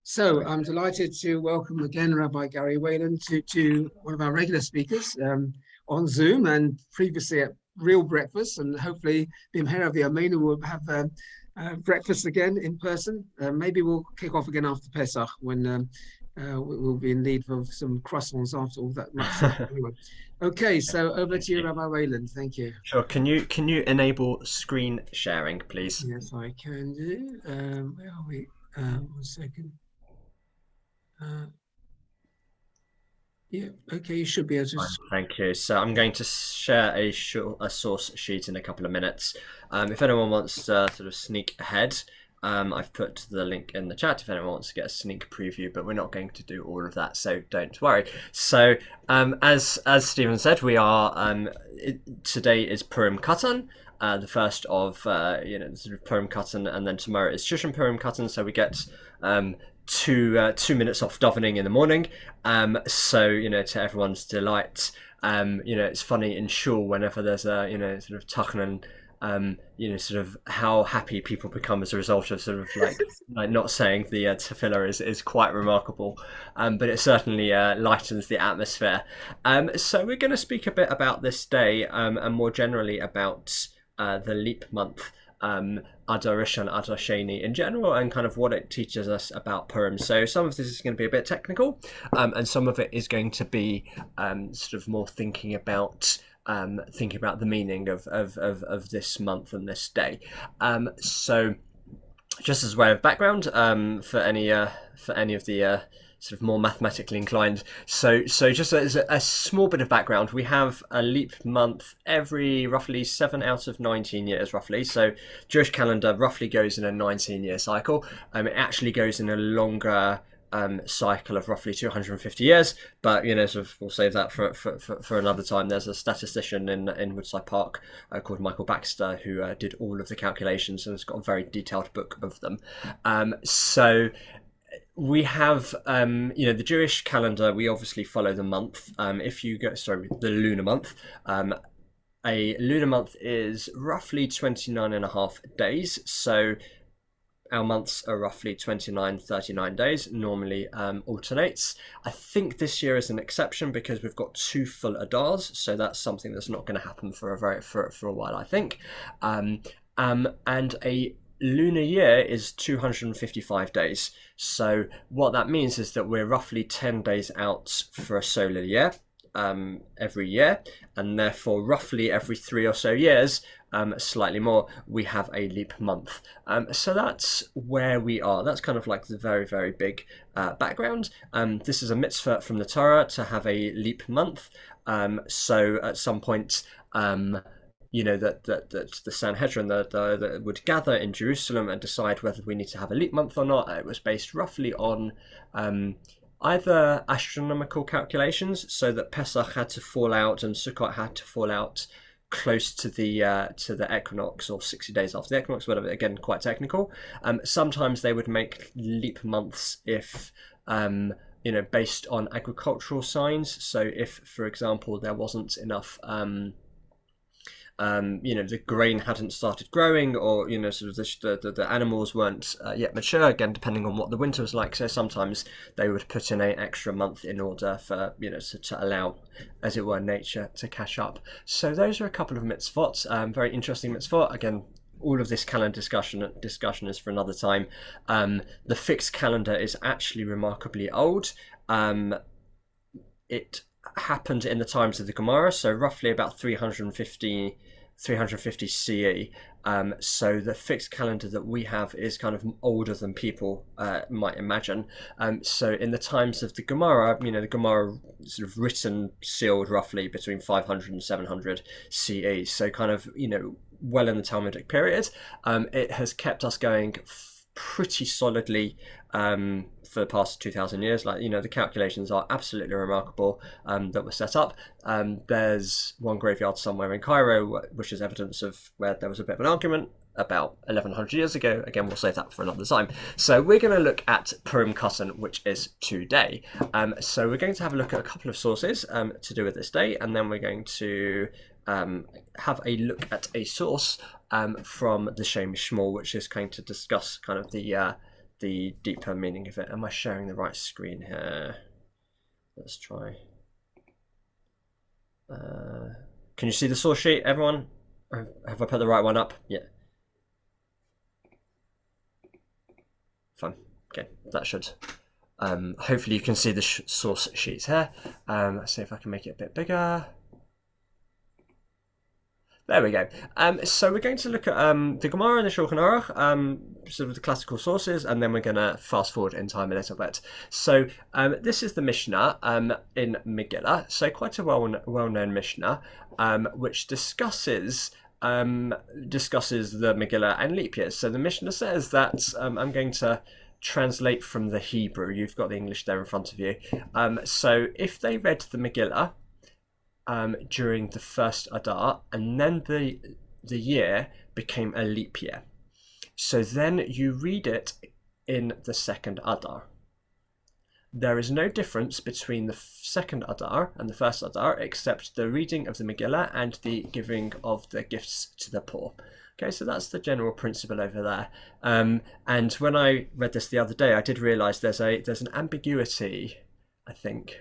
So I'm delighted to welcome again Rabbi Garry Wayland to one of our regular speakers on Zoom and previously at Real Breakfast, and hopefully Bimhera of the Armenia will have breakfast again in person. Maybe we'll kick off again after Pesach when we'll be in need of some croissants after all that much. Anyway, okay, so over to Thank you, you. Rabbi Wayland. Thank you. Sure. Can you enable screen sharing, please? Yes, I can do. Where are we? 1 second. Uh, yeah, okay, you should be able to. Fine. Thank you. So I'm going to share a source sheet in a couple of minutes. If anyone wants to sort of sneak ahead, I've put the link in the chat if anyone wants to get a sneak preview, but we're not going to do all of that, so don't worry. So as Stephen said, we are today is Purim Katan. The first of sort of Purim Katan, and then tomorrow is Shushan Purim Katan. So we get 2 minutes off davening in the morning. So to everyone's delight, it's funny in shul whenever there's a sort of Tachnan, sort of how happy people become as a result of sort of like not saying the tefillah is quite remarkable, but it certainly lightens the atmosphere. So we're going to speak a bit about this day, and more generally about the leap month, Adar Rishon, Adar Sheni in general, and kind of what it teaches us about Purim. So some of this is going to be a bit technical, and some of it is going to be sort of more thinking about the meaning of this month and this day. So just as a way of background, for any of the sort of more mathematically inclined. So just as a small bit of background, we have a leap month every roughly 7 out of 19 years, roughly. So Jewish calendar roughly goes in a 19-year cycle. It actually goes in a longer cycle of roughly 250 years, but sort of we'll save that for another time. There's a statistician in Woodside Park called Michael Baxter who did all of the calculations and has got a very detailed book of them. So we have the Jewish calendar. We obviously follow the month. The lunar month. A lunar month is roughly 29 and a half days. So our months are roughly 29, 39 days, normally alternates. I think this year is an exception because we've got 2 full Adars, so that's something that's not going to happen for a while, I think. And a lunar year is 255 days. So what that means is that we're roughly 10 days out for a solar year every year, and therefore roughly every 3 or so years, slightly more, we have a leap month. So that's where we are. That's kind of like the very, very big background. This is a mitzvah from the Torah to have a leap month. So at some point, that the Sanhedrin that would gather in Jerusalem and decide whether we need to have a leap month or not. It was based roughly on either astronomical calculations, so that Pesach had to fall out and Sukkot had to fall out close to the equinox or 60 days after the equinox, whatever. Again, quite technical. Sometimes they would make leap months if based on agricultural signs. So if, for example, there wasn't enough the grain hadn't started growing, or sort of the animals weren't yet mature, again depending on what the winter was like. So sometimes they would put in an extra month in order for to allow, as it were, nature to catch up. So those are a couple of mitzvot, very interesting mitzvot. Again, all of this calendar discussion is for another time. The fixed calendar is actually remarkably old. It happened in the times of the Gemara, so roughly about 350 CE. So the fixed calendar that we have is kind of older than people might imagine. So in the times of the Gemara, the Gemara sort of written, sealed roughly between 500 and 700 CE. So kind of, well in the Talmudic period. It has kept us going pretty solidly for the past 2,000 years. The calculations are absolutely remarkable that were set up. There's one graveyard somewhere in Cairo which is evidence of where there was a bit of an argument about 1100 years ago. Again, we'll save that for another time. So we're going to look at Purim Katan, which is today. So we're going to have a look at a couple of sources to do with this day, and then we're going to have a look at a source from the Shem Shmuel, which is going to discuss kind of the deeper meaning of it. Am I sharing the right screen here? Let's try. Can you see the source sheet, everyone? Have I put the right one up? Yeah. Fine. Okay, that should. Hopefully you can see the source sheets here. Let's see if I can make it a bit bigger. There we go. So we're going to look at the Gemara and the Shulchan Aruch, sort of the classical sources, and then we're going to fast forward in time a little bit. So this is the Mishnah in Megillah, so quite a well-known Mishnah, which discusses the Megillah and leap years. So the Mishnah says that I'm going to translate from the Hebrew. You've got the English there in front of you. So if they read the Megillah during the first Adar, and then the year became a leap year, so then you read it in the second Adar. There is no difference between the second Adar and the first Adar except the reading of the Megillah and the giving of the gifts to the poor. Okay, so that's the general principle over there. And when I read this the other day, I did realise there's an ambiguity, I think,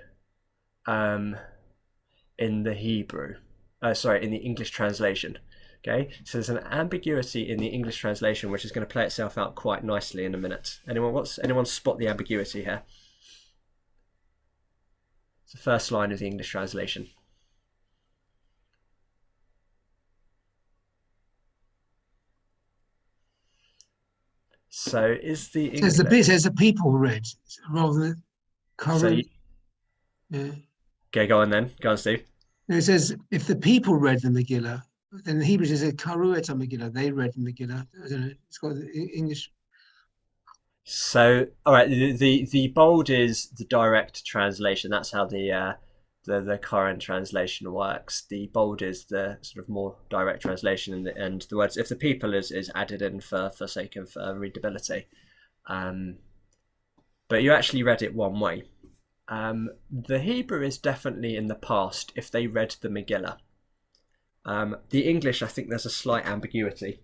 in the Hebrew, in the English translation. Okay, so there's an ambiguity in the English translation which is going to play itself out quite nicely in a minute. Anyone spot the ambiguity here? It's the first line of the English translation. So is the English... Says the people read rather than current. Yeah. Okay, go on then. Go on, Steve. It says if the people read the Megillah, then the Hebrew says Karu et Megillah. They read the Megillah. I don't know. It's got the English. So, all right. The bold is the direct translation. That's how the current translation works. The bold is the sort of more direct translation, and the words if the people is added in for sake of readability. But you actually read it one way. The Hebrew is definitely in the past if they read the Megillah. The English, I think there's a slight ambiguity.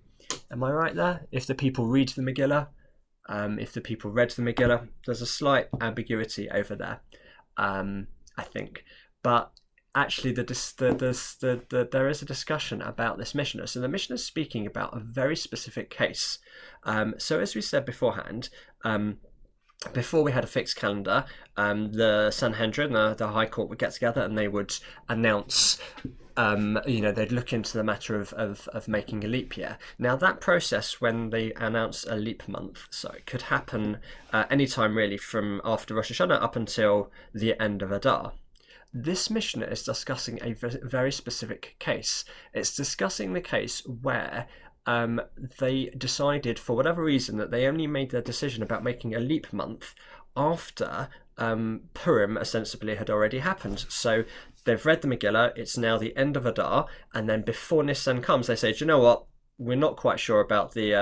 Am I right there? If the people read the Megillah, if the people read the Megillah, there's a slight ambiguity over there, I think. But actually, there is a discussion about this Mishnah. So the Mishnah is speaking about a very specific case. So as we said beforehand, before we had a fixed calendar, the Sanhedrin, the High Court, would get together and they would announce, they'd look into the matter of making a leap year. Now that process, when they announce a leap month, so it could happen anytime really from after Rosh Hashanah up until the end of Adar. This Mishnah is discussing a very specific case. It's discussing the case where they decided, for whatever reason, that they only made their decision about making a leap month after Purim ostensibly had already happened. So they've read the Megillah, it's now the end of Adar, and then before Nisan comes, they say, do you know what? We're not quite sure about the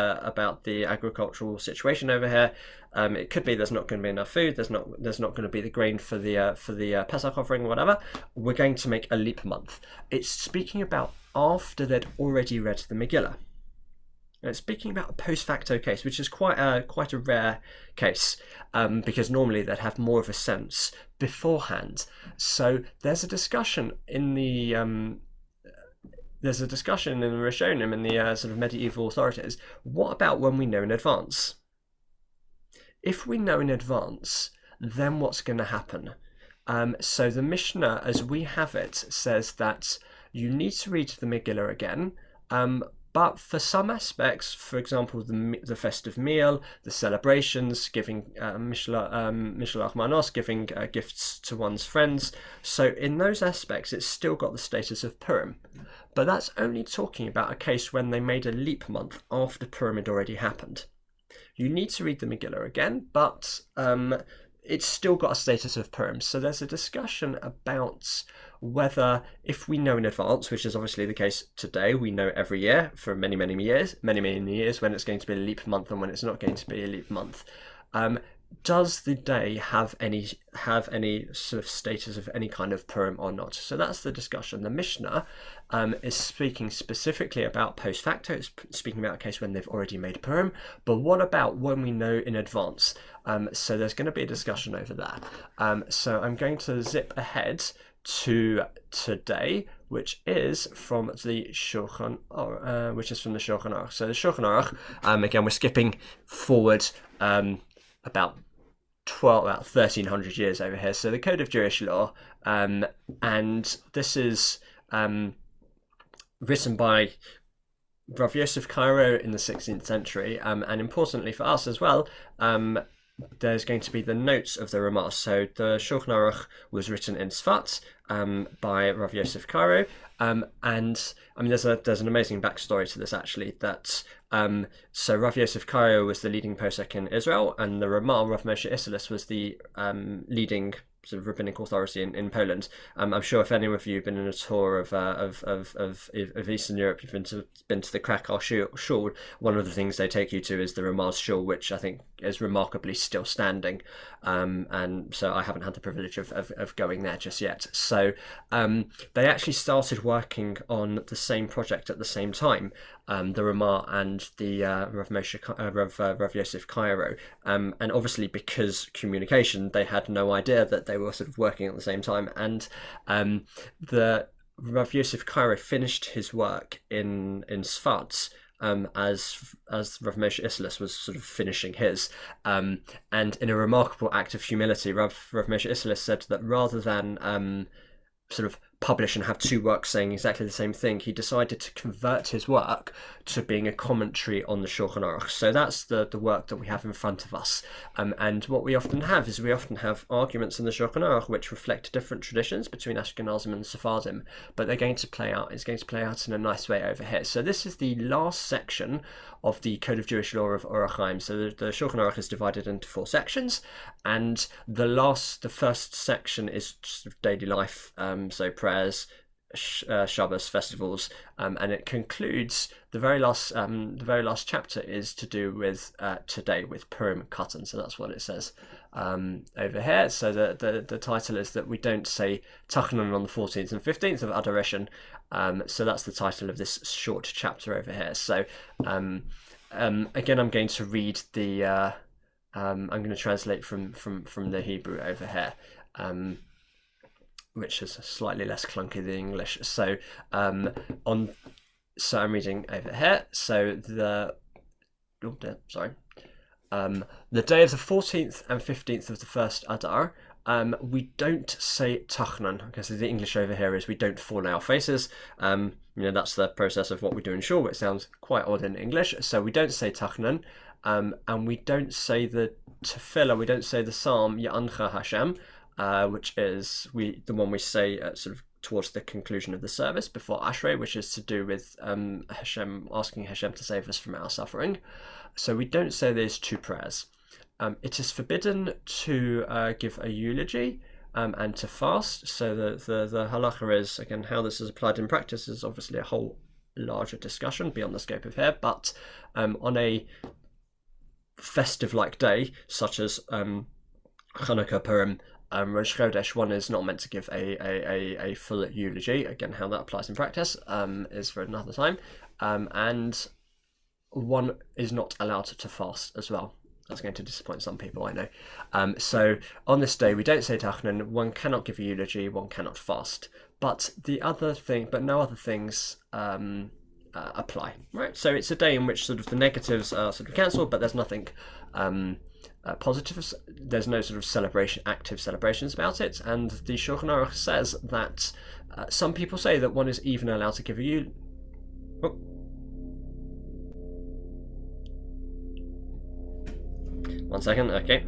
agricultural situation over here. It could be there's not going to be enough food. There's not going to be the grain for the Pesach offering or whatever. We're going to make a leap month. It's speaking about after they'd already read the Megillah. And it's speaking about a post facto case, which is quite a rare case, because normally they'd have more of a sense beforehand. So there's a discussion in the Rishonim, in the sort of medieval authorities. What about when we know in advance? If we know in advance, then what's going to happen? So the Mishnah, as we have it, says that you need to read the Megillah again, but for some aspects, for example, the festive meal, the celebrations, giving Mishalach Manos, giving gifts to one's friends. So in those aspects, it's still got the status of Purim. But that's only talking about a case when they made a leap month after Purim had already happened. You need to read the Megillah again, but it's still got a status of Purim. So there's a discussion about whether, if we know in advance, which is obviously the case today, we know every year for many years when it's going to be a leap month and when it's not going to be a leap month. does the day have any sort of status of any kind of Purim or not? So that's the discussion. The Mishnah is speaking specifically about post facto. It's speaking about a case when they've already made Purim. But what about when we know in advance? So there's going to be a discussion over that. So I'm going to zip ahead to today, which is from the Shulchan Aruch. So the Shulchan Aruch, again, we're skipping forward about 1300 years over here. So the Code of Jewish Law, and this is written by Rav Yosef Cairo in the 16th century, and importantly for us as well, there's going to be the notes of the Ramah. So the Shulchan Aruch was written in Sfat by Rav Yosef Cairo, and I mean there's an amazing backstory to this actually. That so Rav Yosef Cairo was the leading posek in Israel, and the Ramah, Rav Moshe Isserles, was the leading sort of rabbinic authority in Poland. I'm sure if any of you have been on a tour of Eastern Europe, you've been to the Krakow shul. One of the things they take you to is the Ramah's shul, which I think is remarkably still standing. And so I haven't had the privilege of going there just yet. So they actually started working on the same project at the same time, the Ramah and the Rav Yosef Cairo. And obviously because communication, they had no idea that they were sort of working at the same time. And the Rav Yosef Cairo finished his work in Sfat as Rav Moshe Isserles was sort of finishing his. And in a remarkable act of humility, Rav Moshe Isserles said that rather than sort of publish and have two works saying exactly the same thing, he decided to convert his work to being a commentary on the Shulchan Aruch. So that's the work that we have in front of us. And what we often have is arguments in the Shulchan Aruch which reflect different traditions between Ashkenazim and Sephardim, but it's going to play out in a nice way over here. So this is the last section of the Code of Jewish Law of Orach Chaim. So the Shulchan Aruch is divided into 4 sections, and the first section is sort of daily life, so prayers, Shabbos, festivals, and it concludes the very last chapter is to do with today, with Purim Katan. So that's what it says over here. So the title is that we don't say Tachnon on the 14th and 15th of Adar. So that's the title of this short chapter over here. So again, I'm going to read the I'm going to translate from the Hebrew over here, which is slightly less clunky than English. So I'm reading over here. So the day of the 14th and 15th of the first Adar, we don't say Tachnan. Okay, so the English over here is we don't fall on our faces. That's the process of what we do in shul. It sounds quite odd in English. So we don't say Tachnan, and we don't say the Tefillah. We don't say the Psalm Ya'ancha Hashem, which is the one we say sort of towards the conclusion of the service before Ashrei, which is to do with Hashem, asking Hashem to save us from our suffering. So we don't say these 2 prayers. It is forbidden to give a eulogy and to fast. So the halacha is, again, how this is applied in practice is obviously a whole larger discussion beyond the scope of here, but on a festive-like day, such as Chanukah, Purim, Rosh Chodesh, one is not meant to give a full eulogy. Again, how that applies in practice is for another time. And one is not allowed to fast as well. That's going to disappoint some people, I know. So on this day, we don't say Tachnan. One cannot give a eulogy. One cannot fast. But no other things apply, right? So it's a day in which sort of the negatives are sort of cancelled, but there's nothing positives. There's no sort of active celebrations about it. And the Shulchan Aruch says that some people say that one is even allowed to give a eulogy. Oh. One second, okay.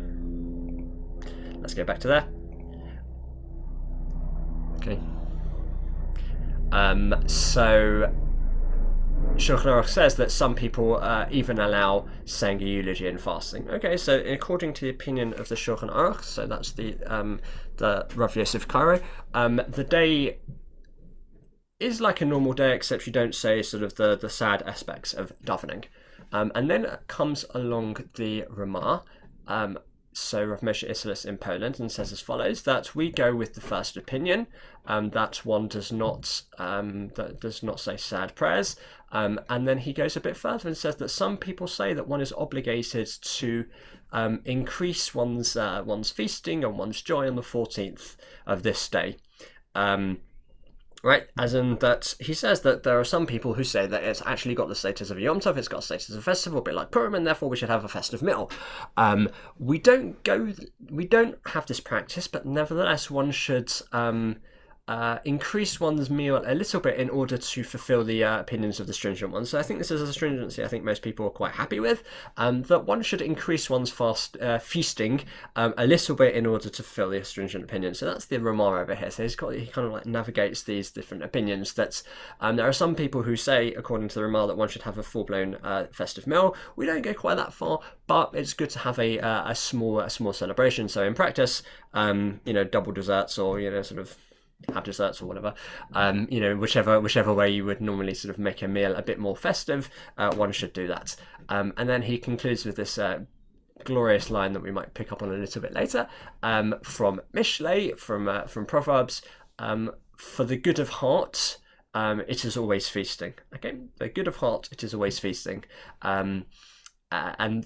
Let's go back to there. Okay. So Shulchan Aruch says that some people even allow saying a eulogy and fasting. Okay, so according to the opinion of the Shulchan Aruch, so that's the Rav Yosef Cairo, the day is like a normal day, except you don't say sort of the sad aspects of davening. And then comes along the Ramah. so Rav Moshe Isserles in Poland, and says as follows: that we go with the first opinion, that one does not say sad prayers, and then he goes a bit further and says that some people say that one is obligated to increase one's feasting and one's joy on the 14th of this day. Right, as in that he says that there are some people who say that it's actually got the status of a Yom Tov, it's got the status of a festival, a bit like Purim, and therefore we should have a festive meal. We don't have this practice, but nevertheless one should increase one's meal a little bit in order to fulfill the opinions of the stringent ones. So I think this is a stringency I think most people are quite happy with, that one should increase one's feasting a little bit in order to fulfill the stringent opinions. So that's the Ramah over here. So he kind of like navigates these different opinions. That there are some people who say, according to the Ramah, that one should have a full-blown festive meal. We don't go quite that far, but it's good to have a small celebration. So in practice, double desserts, or sort of have desserts or whatever, whichever way you would normally sort of make a meal a bit more festive, one should do that. And then he concludes with this glorious line that we might pick up on a little bit later, from Mishlei, from Proverbs: for the good of heart, it is always feasting. Okay, the good of heart, it is always feasting. And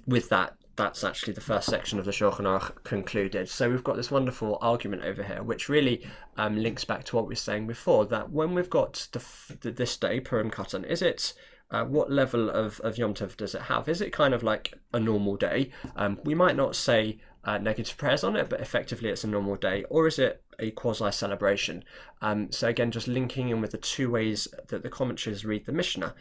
with that, that's actually the first section of the Shulchan Aruch concluded. So we've got this wonderful argument over here, which really links back to what we were saying before, that when we've got this day, Purim Katan, is it, what level of Yom Tov does it have? Is it kind of like a normal day? We might not say negative prayers on it, but effectively it's a normal day. Or is it a quasi-celebration? So again, just linking in with the two ways that the commentaries read the Mishnah.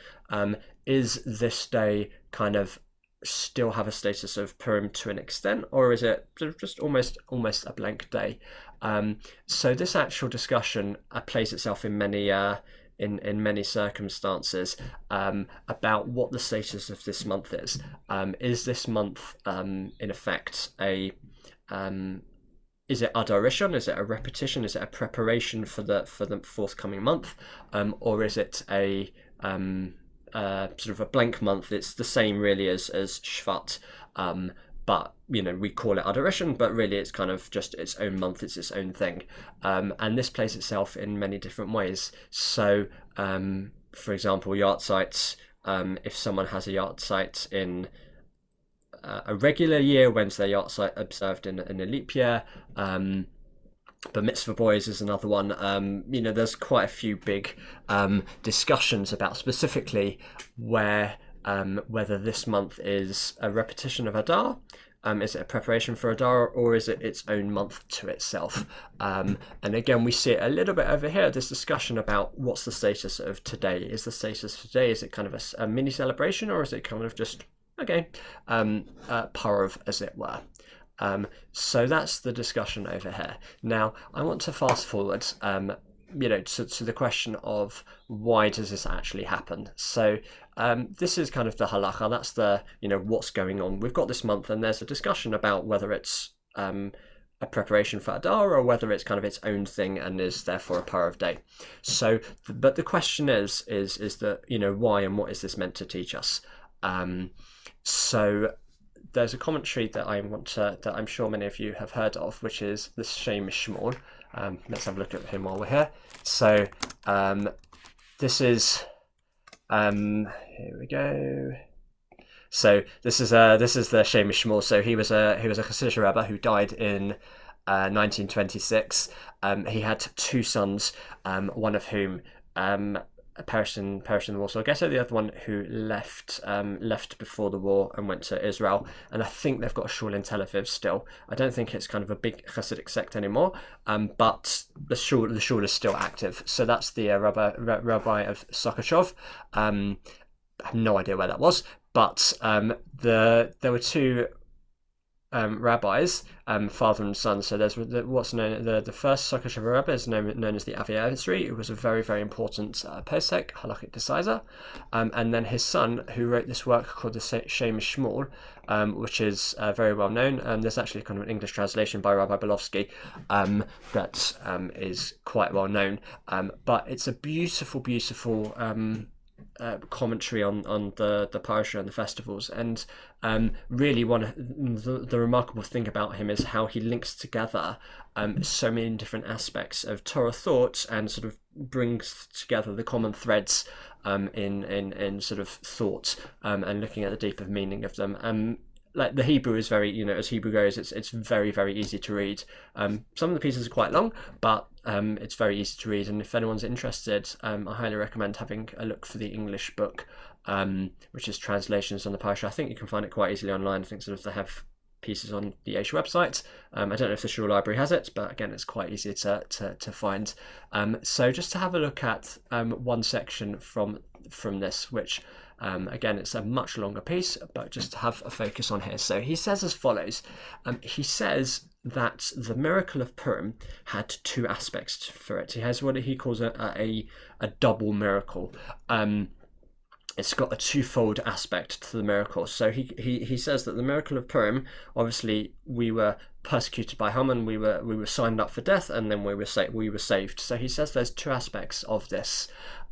Is this day kind of still have a status of Purim to an extent, or is it sort of just almost a blank day? So this actual discussion plays itself in many in many circumstances about what the status of this month is. Is this month in effect a is it Adar Rishon? Is it a repetition? Is it a preparation for the forthcoming month, or is it a sort of a blank month? It's the same really as Shvat, but we call it Adar Rishon, but really it's kind of just its own month, it's its own thing, and this plays itself in many different ways. So for example, yahrzeit, if someone has a yahrzeit in a regular year, when's their yahrzeit observed in a leap year? But mitzvah boys is another one. There's quite a few big discussions about specifically whether this month is a repetition of Adar, is it a preparation for Adar, or is it its own month to itself? And again, we see it a little bit over here, this discussion about what's the status of today. Is the status of today, is it kind of a mini celebration, or is it kind of just, okay, parov, as it were? So that's the discussion over here. Now, I want to fast forward, to the question of why does this actually happen? So this is kind of the halacha. That's the, what's going on. We've got this month, and there's a discussion about whether it's a preparation for Adar, or whether it's kind of its own thing and is therefore a parov day. So, but the question is that, why and what is this meant to teach us? So there's a commentary that that I'm sure many of you have heard of, which is the Shem Shmuel. Let's have a look at him while we're here. So this is here we go. So this is the Shem Shmuel. So he was a Hasidic Rabbi who died in 1926. He had two sons, one of whom perished in the Warsaw Ghetto, the other one who left before the war and went to Israel, and I think they've got a shul in Tel Aviv still. I don't think it's kind of a big Hasidic sect anymore, but the shul is still active. So that's the Rabbi of Sokachov. I have no idea where that was, but there were two rabbis, father and son. So there's what's known, the first Sokachov Rabbi is known as the Avi Avitri, who was a very, very important posek, halachic decider, and then his son, who wrote this work called the Shem Shmuel, which is very well known. There's actually kind of an English translation by Rabbi Belovsky that is quite well known, but it's a beautiful commentary on the parasha and the festivals. And really, one of the remarkable thing about him is how he links together so many different aspects of Torah thought and sort of brings together the common threads in sort of thought and looking at the deeper meaning of them. Like the Hebrew is very, as Hebrew goes, it's very, very easy to read. Some of the pieces are quite long, but it's very easy to read. And if anyone's interested, I highly recommend having a look for the English book, which is translations on the Parsha. I think you can find it quite easily online. I think sort of they have pieces on the Yeshu website. I don't know if the Shul Library has it, but again, it's quite easy to find. So just to have a look at one section from this, which again, it's a much longer piece, but just to have a focus on here. So he says as follows. He says that the miracle of Purim had two aspects for it. He has what he calls a double miracle. It's got a twofold aspect to the miracle. So he says that the miracle of Purim, obviously we were persecuted by Haman, we were signed up for death, and then we were saved. So he says there's two aspects of this,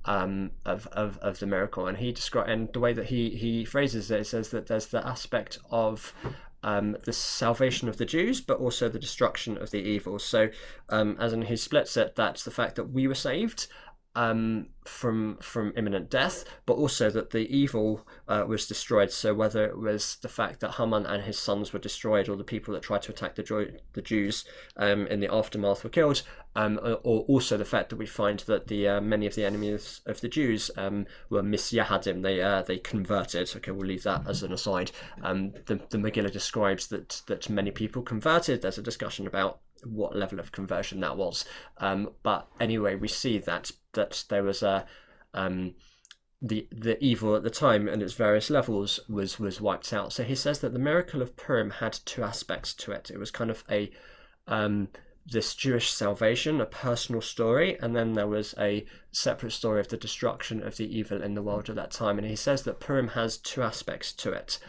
of the miracle, and and the way that he phrases it, says that there's the aspect of the salvation of the Jews, but also the destruction of the evil. So as in he splits it, that's the fact that we were saved from imminent death, but also that the evil was destroyed. So whether it was the fact that Haman and his sons were destroyed, or the people that tried to attack the Jews in the aftermath were killed, or also the fact that we find that the many of the enemies of the Jews were misyahadim, they converted. Okay, we'll leave that as an aside. The Megillah describes that many people converted. There's a discussion about what level of conversion that was, but anyway, we see that there was the evil at the time and its various levels was wiped out. So he says that the miracle of Purim had two aspects to it. It was kind of a this Jewish salvation, a personal story, and then there was a separate story of the destruction of the evil in the world at that time. And he says that Purim has two aspects to it.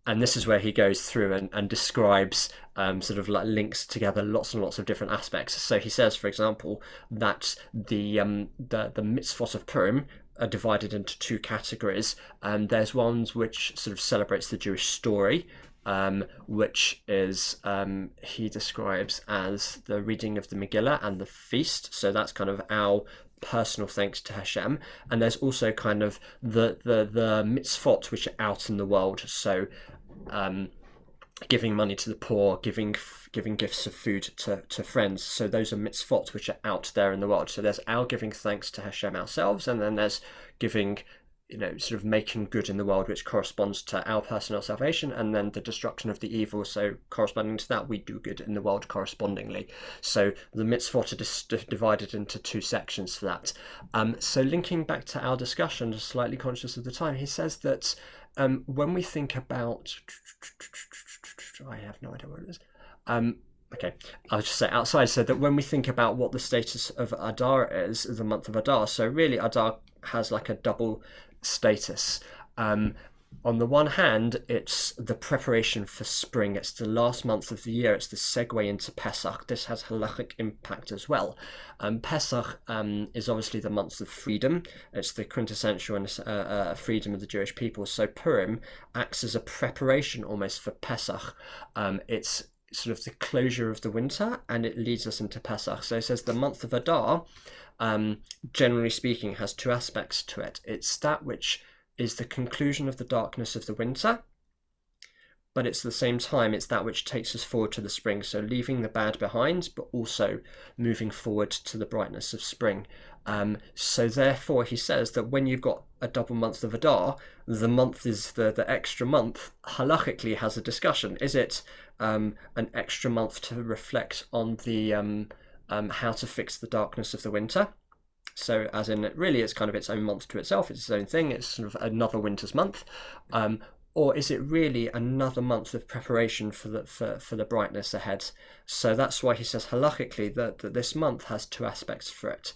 And this is where he goes through and describes sort of like links together lots and lots of different aspects. So he says, for example, that the mitzvot of Purim are divided into two categories. There's ones which sort of celebrates the Jewish story, which is he describes as the reading of the Megillah and the feast. So that's kind of our personal thanks to Hashem. And there's also kind of the mitzvot which are out in the world. So giving money to the poor, giving gifts of food to friends. So those are mitzvot which are out there in the world. So there's our giving thanks to Hashem ourselves, and then there's giving, sort of making good in the world, which corresponds to our personal salvation, and then the destruction of the evil. So corresponding to that, we do good in the world correspondingly. So the mitzvot are divided into two sections for that. So linking back to our discussion, just slightly conscious of the time, he says that when we think about, I have no idea what it is. Okay, I'll just say outside, so that when we think about what the status of Adar is, the month of Adar, so really Adar has like a double status. On the one hand, it's the preparation for spring. It's the last month of the year. It's the segue into Pesach. This has halachic impact as well. Pesach is obviously the month of freedom. It's the quintessential freedom of the Jewish people. So Purim acts as a preparation almost for Pesach. It's sort of the closure of the winter, and it leads us into Pesach. So it says the month of Adar, generally speaking, has two aspects to it. It's that which is the conclusion of the darkness of the winter, but it's at the same time, it's that which takes us forward to the spring. So leaving the bad behind, but also moving forward to the brightness of spring. So therefore, he says that when you've got a double month of Adar, the month is the extra month, halachically has a discussion. Is it an extra month to reflect on the how to fix the darkness of the winter? So as in, really, it's kind of its own month to itself. It's its own thing. It's sort of another winter's month. Or is it really another month of preparation for the brightness ahead? So that's why he says halachically that this month has two aspects for it.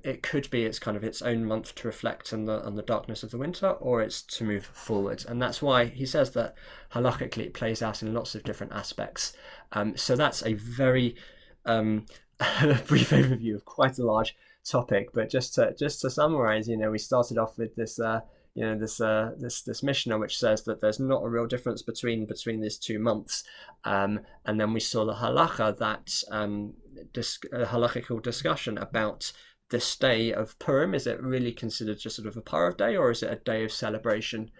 It could be it's kind of its own month to reflect on the darkness of the winter, or it's to move forward. And that's why he says that halachically it plays out in lots of different aspects. So that's a very brief overview of quite a large topic, but just to summarize, we started off with this this Mishnah which says that there's not a real difference between these 2 months, and then we saw the halacha that halakhical discussion about this day of Purim. Is it really considered just sort of a Parav day, or is it a day of celebration?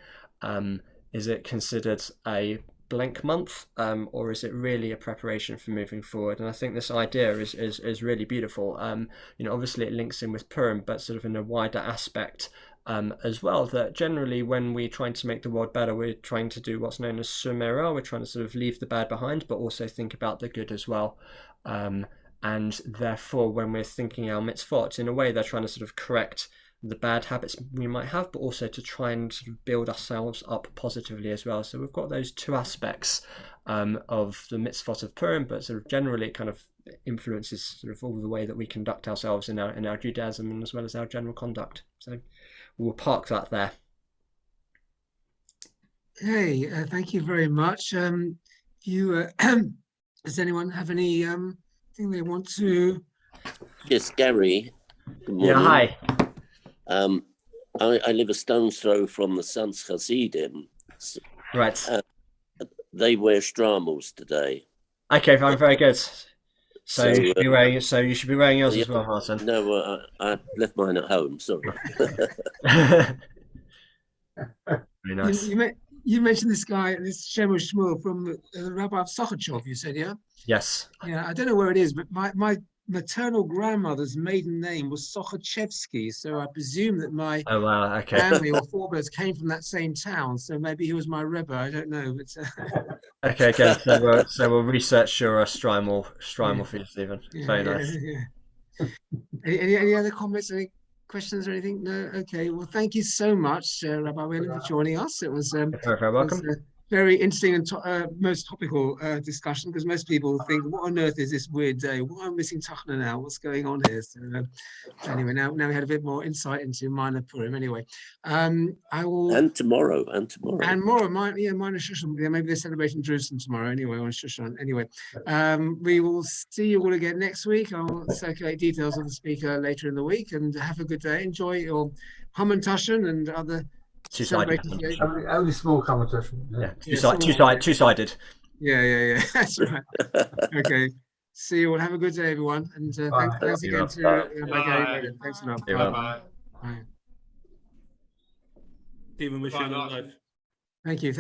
Is it considered a blank month, or is it really a preparation for moving forward? And I think this idea is really beautiful. Obviously it links in with Purim, but sort of in a wider aspect as well, that generally when we're trying to make the world better, we're trying to do what's known as sumera. We're trying to sort of leave the bad behind, but also think about the good as well. And therefore, when we're thinking our mitzvot, in a way, they're trying to sort of correct the bad habits we might have, but also to try and sort of build ourselves up positively as well. So we've got those two aspects of the mitzvot of Purim, but sort of generally it kind of influences sort of all the way that we conduct ourselves in our Judaism, and as well as our general conduct. So we'll park that there. Hey, thank you very much. Does anyone have any thing they want to? Yes, Garry. Good morning. Yeah, hi. I live a stone's throw from the Sons Hasidim. Right. They wear stramels today. Okay, fine, very good. So you should be wearing. So you should be wearing yours as well, Martin. No, I left mine at home. Sorry. Very nice. You mentioned this guy, this Shemu Shmuel from the Rabbi of Sochachov, you said, yeah? Yes. Yeah, I don't know where it is, but my maternal grandmother's maiden name was Sochachevsky, so I presume that my family or forebears came from that same town. So maybe he was my Rebbe. I don't know. But, Okay, good. So we'll research your Strimel for you, Stephen. Very nice. Yeah. Any other comments? Any questions or anything? No. Okay. Well, thank you so much, Rabbi Wayland, for joining us. It was very welcome. Very interesting and most topical discussion, because most people think, what on earth is this weird day? Why am I missing Tachna now? What's going on here? So anyway, now we had a bit more insight into minor Purim. Anyway, I will. And tomorrow. And tomorrow, minor Shushan. Yeah, maybe they're celebrating Jerusalem tomorrow. Anyway, on Shushan. Anyway, we will see you all again next week. I'll circulate details of the speaker later in the week. And have a good day. Enjoy your Hamantashen and other. Two-sided. Only small competition. Yeah, two-sided. Yeah. That's right. Okay. See you all. Have a good day, everyone. And thanks again to Garry. Thanks a lot. Bye. Bye. Stephen, wish you long life. Thank you.